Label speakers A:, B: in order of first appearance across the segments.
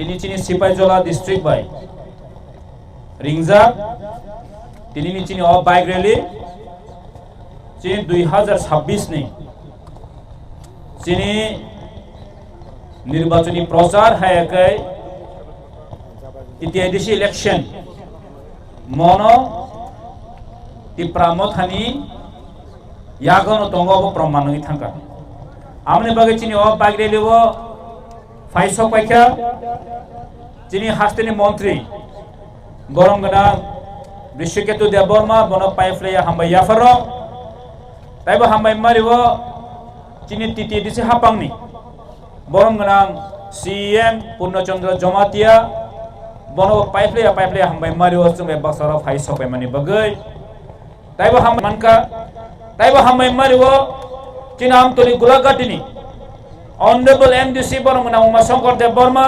A: তিনি চিনি Sepahijala district by রিংজাক তিনি চিনি অ বাইক র্যালি চিনি 2026 নেই চিনি নির্বাচনী প্রচার হায়াকাই ইতিহাদি ইলেকশন মনো তিপ্রামথানি यागोनो दंगो प्रमाणनि थांगा आमने बागे चिनि अ बागरेलिवो फाइसो पाइखा चिनि हास्तेनि मंत्री गरंगना विश्वकेतु देबवर्मा बनो पाइफ्लेया हामबाय याफारो ताइबो हामबाय मारिवो चिनि तिति दिसे हापांनि बरंगना सीएम पूर्णचंद्र जमातिया बनो पाइफ्लेया हामबाय मारिवो जोंबे बासारो फाइसो पाइमानि बागै ताइबो हाम मानका ताइबो हामबाय मारिवो चिनि आमतली गुलागाटिनि ऑनरेबल एमडीसी बरंगना उमाशंकर देबवर्मा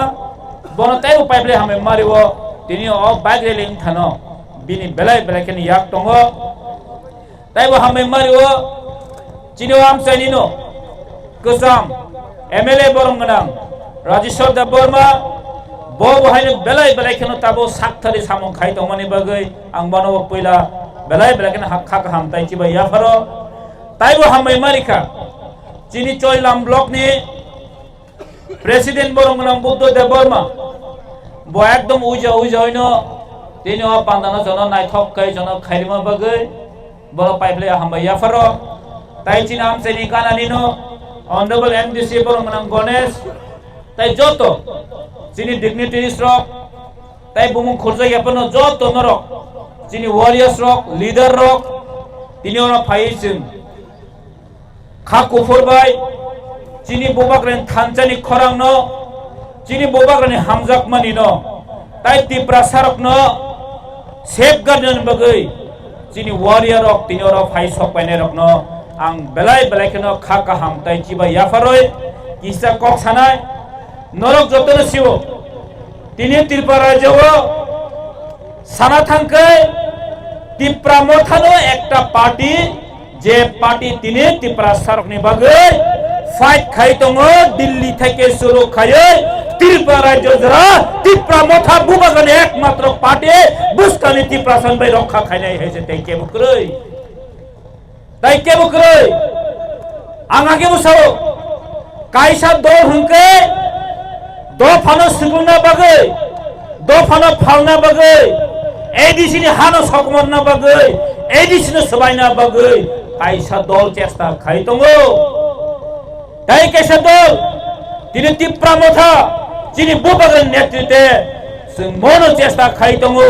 A: बनो ताइबो पाइफ्ले हामबाय मारिवो तिनि अ बागरेलिं थानो बिनि बेलाय बेलायकेनि याक दंगो ताइबो हामबाय मारिवो चिनि आमसाइनिनो गोजाम एमएलए बरंगना राजेश्वर देबवर्मा बो बहायनो बेलाय बेलायकेनो ताबो साकथारि सामं खाय दंमानि बागै आं बनो पहिला बेलाय बेलायकेनो हाखा गाहाम ताइचिबा याफारो ताइबो हामबाय मारिखा चिनि चयलाम ब्लकनि प्रेसिडेंट बरंगना बुद्ध देबवर्मा बो एकदम उजा उजायनो तिनि अ पांदाना जनो नायथक कै जनो खायरिमा बागै बरो पाइफ्ले हामबाय याफारो ताइचिन आमसेनि कानानिनो ऑनरेबल एमडीसी बरंगना गणेश ताइ जतो चिनि डिग्निटरीज रक ताइ बुमुं खुरजा यापनो जतो नरक चिनि वॉरियर्स रक लीडर रक तिनि अ फाइसिम खाकुफुरबाय चिनि बोबाग्रेन थानचानि खरांनो चिनि बोबाग्रेन हामजाकमानिनो ताइ तिप्रा सारकनो सेफ गार्डन बागै चिनि वॉरियर रक तिनि अ फाइसक पाइने रकनो आं बेलाय बेलायकेनो खाका हाम ताइचिबा याफारोय किसा कक सानाय नरक जतनो सिवो तिनि त्रिपुरा राज्यवो साना थांकै तिप्रा मथानो एकटा पार्टी जे पार्टी तिनि त्रिपुरा सारकनि बागै फाइट खाय दङो दिल्ली थेके शुरू खायै त्रिपुरा राज्य जरा त्रिपुरा मथा बुबागानि एकमात्र पार्टी बुसकानि त्रिपुरा सानबाय रक्षा खायनाय हेजे तेके बुक्रै ताइके बुक्रै आंगागे बुसाव कायसा दो हंके दो फानो सुबुंना बागै दो फानो फालना बागै एडिसिनि हानो सकमरना बागै एडिसिनि सबायना बागै कायसा दल चेष्टा खाय दङो ताइ कैसा दल तिनि त्रिपुरा मथा चिनि बुबागानि नेतृत्वे जों मनो चेष्टा खाय दङो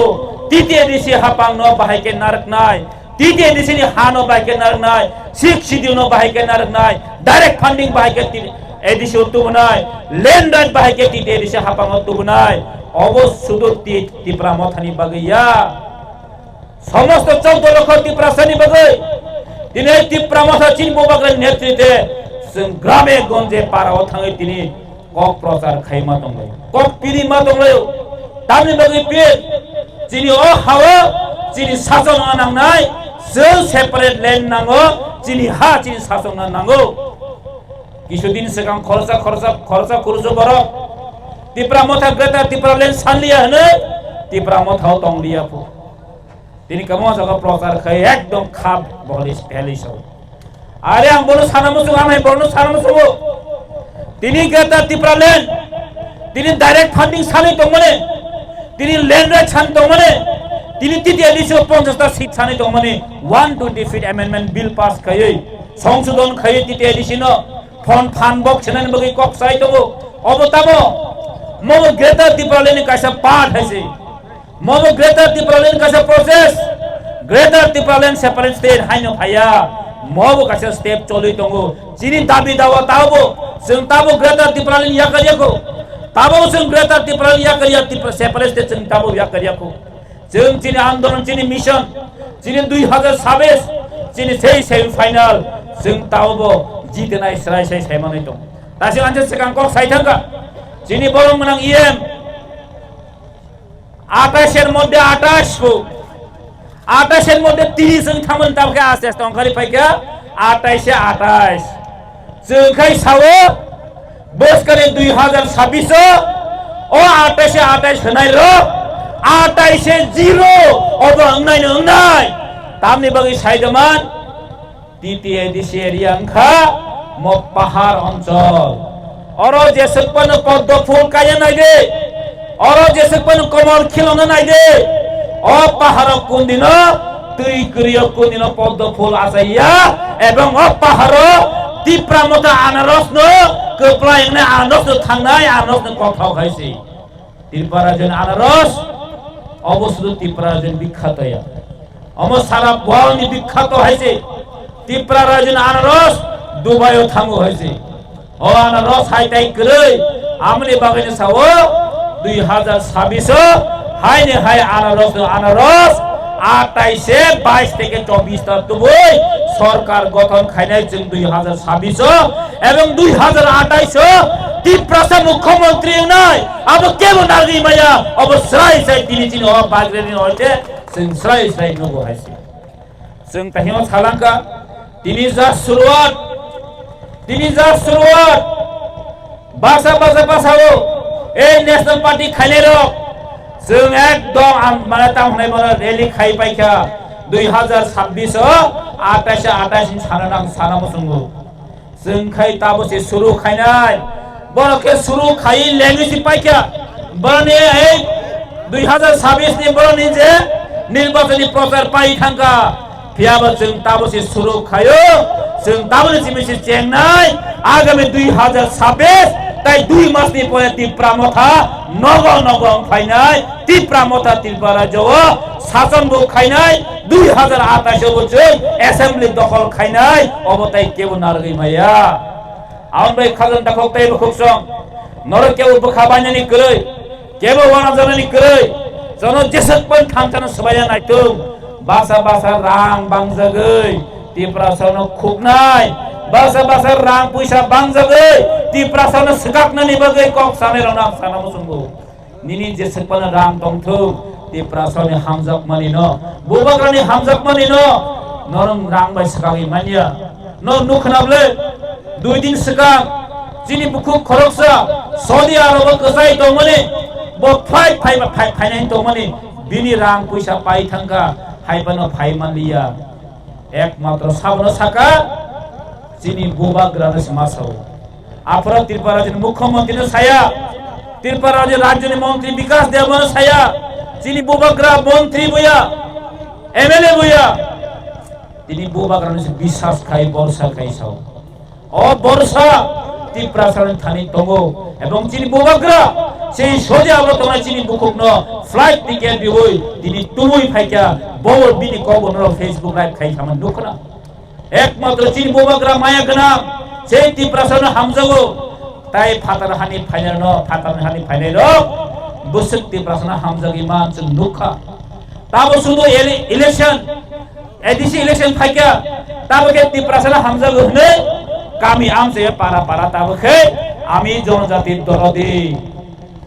A: तिति एडिसि हापां न बाहायके नारकनाय तिति एडिसिनि हानो बाहायके नारकनाय सिक्स शिड्यूल बाहायके नारकनाय डाइरेक्ट फंडिंग बाहायके एडिसि उतुबनाय लैंड राइट बाहायके तिति एडिसि हापां उतुबनाय अबो सुदु त्रिपुरा मथानि बागैया समस्त 14 लक्ष त्रिपुरा सानि बागै दिनै त्रिपुरा मथा चिनि बुबागानि नेतृत्वे जों ग्रामे गंजे पाराव थाङै तिनि कक प्रचार खायमा दंलै कक पिरिमा दंलै तानि बागै पे चिनि अ हावा चिनि सासन नांनाय जों सेपारेट लैंड नांगौ चिनि हा चिनि सासन नांगौ किछुदिन सिगां खरसा खुरजो बरो त्रिपुरा मथा ग्रेटार त्रिपुरा लैंड सानलिया होनो त्रिपुरा मथाव दंलिया फु तिनि कमो जगा प्रचार खाय एकदम खाब बलिस भेलिसो आरे आं बोनो सानामुसु आमाय बोनो सानामुसु तिनि ग्रेटार त्रिपुरा लैंड तिनि डाइरेक्ट फंडिंग सानै दंमोने तिनि लैंड राइट सान दंमोने तिनि तिति एडिसि 50 टा सीट सानै दंमोने 120 फीट अमेंडमेंट बिल पास खायै संशोधन खायै तिति एडिसि न फन फान बक्स छनानि बगै कक साइ दंगो अबताबो मो ग्रेटार त्रिपुरा लैंड कायसा पार्ट हैसे मो ग्रेटार त्रिपुरा लैंड कायसा process greater Tripura land separate state हाइनो फाया मबो कायसा स्टेप चलै दंगो चिनि दाबि दावा ताबो जों ताबो ग्रेटार त्रिपुरा लैंड या करियाखौ ताबो जों ग्रेटार त्रिपुरा लैंड या करिया त्रिपुरा सेपारेट स्टेट जों ताबो या करियाखौ जों चिनि आंदोलन चिनि मिशन चिनि 2026 चिनि सेमी फाइनल जों ताबो जितनाय सराय सायमानै दं दासि आनसे सिगां कक साइथांगा चिनि बरंगना इएम 28 এর মধ্যে 28 को 28 এর মধ্যে 30 जों थामोन ताबके आस्ते आस्ते अंखारि फाइका 28 এ 28 जों खाय सावो बोसकानि 2026 ओ 28 henai ro 28 zero obo ngai tamni bagi saidaman titiye disi area angkha mo pahar অঞ্চল oro jesukpan poddo phul kaya nai de oro jesukpan komol khilona nai de o pahar kundino tui kriyo kundino poddo phul asaiya ebong o pahar tipra mota anaros no keplaing na anaros no thangnai anaros no kothau khaisi tirparajon anaros অবশ্যই ত্রিপুরাজন বিখ্যাত আমার সারা বর্ণি বিখ্যাত হয়েছে ত্রিপুরাজন আনারস দুবাইও থাঙ্গু হয়েছে ও আনারস হাইটাই করে আমনি বাগানে সাও 2026 হাইনে হাই আনারস 28 22 থেকে 24 তার দুবই সরকার গঠন খাইনাই जों 2026 এবং 2028 ত্রিপুরা মুখ্যমন্ত্রী নাই अब কেবল নাগি মায়া অবশ্যই সাই তিনি তিনি ও বাগরেনি হইতে जों স্রাই নগো হাইছে जों তাহিও ছালাঙ্কা তিনি যা শুরুয়াত বাসাও এই ন্যাশনাল পার্টি খাইলে রক जों একদম মানে তাহনে বলে রেলি খাই পাইখা 2026 28 সানানাং সানামসুঙ্গু जों খাই তাবসে শুরু খাইনাই বড়কে শুরু খাই ল্যাঙ্গুয়েজ পাইকা বনে এই 2026 নি বনে যে নির্বাচনী প্রচার পাই থাকা ফিয়াবা जों তাবসে শুরু খায়ো जों তাবলে জিমিসি চেংনাই আগামী 2026 তাই 2 মাস নি পরে ত্রিপুরা মথা নগ ফাইনাই ত্রিপুরা মথা ত্রিপুরা জো শাসন বো খাইনাই 2028 বছর অ্যাসেম্বলি দখল খাইনাই অবতাই কেউ নারগি মাইয়া আমরাই খাজন দেখো তাই খুবসং নর কেউ বখাবানি করে কেউ ওয়ানা জানানি করে জন যেসপন থামছানো সবাই নাইতো বাসা রাং বাংজাগৈ ত্রিপুরা সন খুবনাই বাসা রাং পয়সা বাংজাগৈ ত্রিপুরা সন সগাকনানি বগৈ কক সানে রনা সানামসুঙ্গু নিনি যেসপন রাং দংথু ত্রিপুরা সনে হামজাক মানি ন বুবাগ্রানি হামজাক মানি ন নরম রাং বাই সগাগি মানিয়া ন নুখনাবলে 2 दिन सिगां जिनि बुखु खरकसा सौदी आरब गजाय दंमोनि ब फाइनाइन दंमोनि बिनि रां पैसा पाइ थांगा हाइबानो फाइमानलिया एकमात्र साबनो साका जिनि बुबाग्रानो समासाव आपरा त्रिपुरा राज्य मुख्यमंत्री साया त्रिपुरा राज्य मंत्री विकास देवनो साया जिनि बुबाग्रा मंत्री बया एमएलए बया तिनि बुबाग्रानो বিশ্বাস খাই বর্ষা খাইसाव ও বর্ষা ত্রিপুরা সারান থানি তঙ্গো এবং চিনি বুবাগ্রা সেই সৌদি আরব তোমরা চিনি বুকুক ন ফ্লাইট টিকেট দিবই তিনি তুমুই ফাইকা বড় বিনি কবন ফেসবুক লাইভ খাই সামান দুখনা একমাত্র চিনি বুবাগ্রা মায়া গনা সেই ত্রিপুরা সারান হামজাগো তাই ফাতার হানি ফাইনাল বসক ত্রিপুরা সারান হামজাগি মান जों নুখা তাবো শুধু ইলেকশন এডিসি ইলেকশন ফাইকা তাবকে ত্রিপুরা সারান হামজাগো হনে kami amse para tabke ami জনজাতির দরদি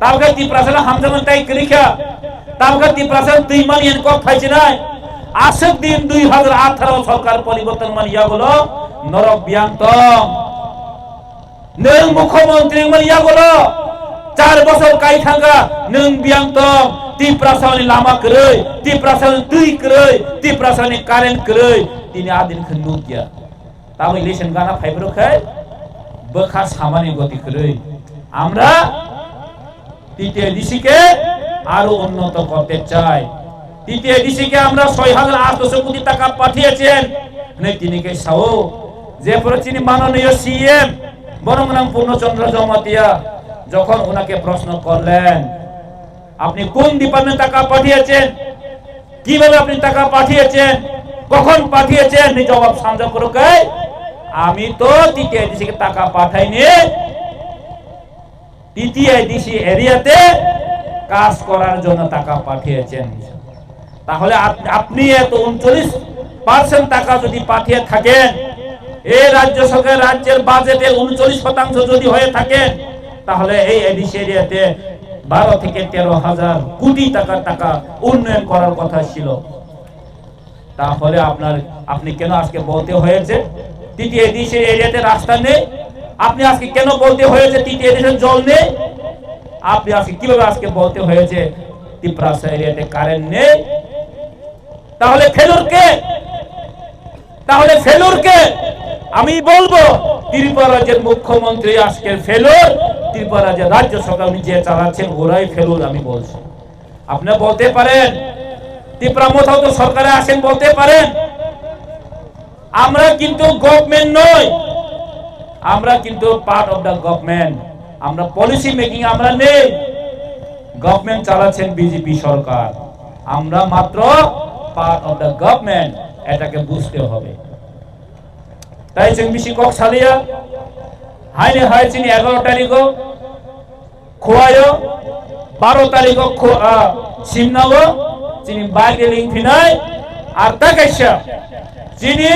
A: tabke ত্রিপুরা হামজামান তাই ক্রিখা tabke ত্রিপুরা তুইমান এন কক ফাইছে নাই আসক দিন 2018 সরকার পরিবর্তন মানিয়া বলো নরক বিয়ান্তম নং মুখ্যমন্ত্রী মানিয়া বলো 4 বছর কাই থাকা নং বিয়ান্তম ত্রিপুরা লামা করে ত্রিপুরা তুই করে ত্রিপুরা কারেন্ট করে তিনি আদিন খন্দুকিয়া তাও ইলেকশন গানা ফাইব্রো খাই বখা সামানি গতি করে আমরা টিটিএডিসি কে আরো উন্নত করতে চাই টিটিএডিসি কে আমরা 6800 কোটি টাকা পাঠিয়েছেন নে তিনিকে সাও যে প্রতিনি মাননীয় সিএম বনমনাম পূর্ণচন্দ্র জমাতিয়া যখন ওনাকে প্রশ্ন করলেন আপনি কোন ডিপার্টমেন্ট টাকা পাঠিয়েছেন কিভাবে আপনি টাকা পাঠিয়েছেন কখন পাঠিয়েছেন নি জবাব সামজা করো কই আমি তো টিটিআইডিসি কে টাকা পাঠাইনি টিটিআইডিসি এরিয়াতে কাজ করার জন্য টাকা পাঠিয়েছেন তাহলে আপনি এত 39% টাকা যদি পাঠিয়ে থাকেন এই রাজ্য সরকার রাজ্যের বাজেটের 39% যদি হয়ে থাকে তাহলে এই এডিসি এরিয়াতে 12 থেকে 13,000 কোটি টাকা উন্নয়ন করার কথা ছিল তাহলে আপনি কেন আজকে বলতে হয়েছে টিটিআইডিসি এরিয়াতে রাস্তা নেই আপনি আজকে কেন বলতে হয়েছে টিটিআইডিসি জল নেই আপনি আজকে কিভাবে আজকে বলতে হয়েছে তিপ্রাসা এরিয়াতে কারেন্ট নেই? তাহলে ফেলুর কে? আমি বলবো ত্রিপুরা রাজ্যের মুখ্যমন্ত্রী আজকে ফেলুর, ত্রিপুরা রাজ্যের রাজ্য সরকার উনি যে চালাচ্ছেন ওরাই ফেলুর। আমি বলছি, আপনারা বলতে পারেন ত্রিপুরা কোথাও তো সরকারে আসেন, বলতে পারেন। আমরা কিন্তু গভর্নমেন্ট নই, আমরা কিন্তু পার্ট অফ দ্য গভর্নমেন্ট। আমরা পলিসি মেকিং আমরা নেই, গভর্নমেন্ট চালাচ্ছেন বিজেপি সরকার, আমরা মাত্র পার্ট অফ দ্য গভর্নমেন্ট। এটাকে বুঝতে হবে। তাই বেশি কক সালিয়া হাইনে হয় চিনি 11 তারিখ খোয়ায়, 12 তারিখ সিমনাও চিনি বাইরে লিঙ্ক ফিনাই, আর তাকাইছা চিনি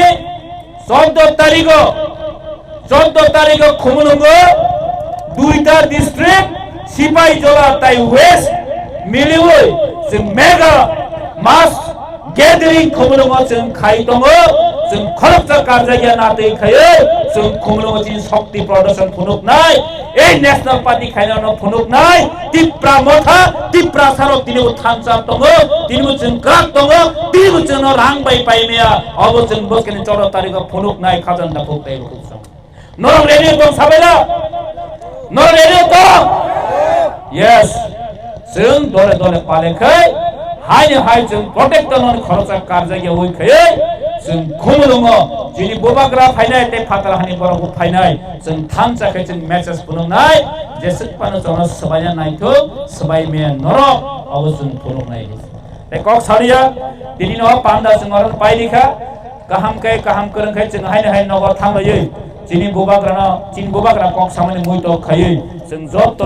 A: 14 তারিখ খুমুলুঙ্গ দুইটা ডিস্ট্রিক্ট সিপাই জলা তাই ওয়েস্ট মিলিওই जों मेगा मास गेदारिं खुमुलुंग जों खाइ दङ, जों खरबसा कारजागिया नादै खायो, जों खुमुलुंग जों शक्ति प्रदर्शन फुनुकनाय এই ন্যাশনাল পার্টি খাইনানো फुनुकनाय तिप्रा मथा तिप्रा सारो तिनिबो थानसा दङ, तिनिबो जों ग्राक दङ, तिनिबो जों रां बाय पाइमेया अब जों बसकेनि 14 तारिख फुनुकनाय खाजानदा फुकताय खुसं नरम रेडियो दं साबायला नरम रेडियो दं यस जों दले दले पालेखै हायने हाय जों प्रटेक्टन खरचा कारजागिया वइखै जों खुमुलुंग जिनि बोबाग्रा फाइनाय ते फातार हानि बरगु फाइनाय जों थानसाखै जों मेसेज फुनुनाय जेसे पानो जों सबायना नायथो सबाय मे नरक अब जों फुनुनाय ते कक सारिया दिनि न पान्दा जों अरन पाइलिखा गाहाम करंखै जों हायने हाय नगर थांलयै जिनि बोबाग्रा कक सामने मुइतो खयै जों जब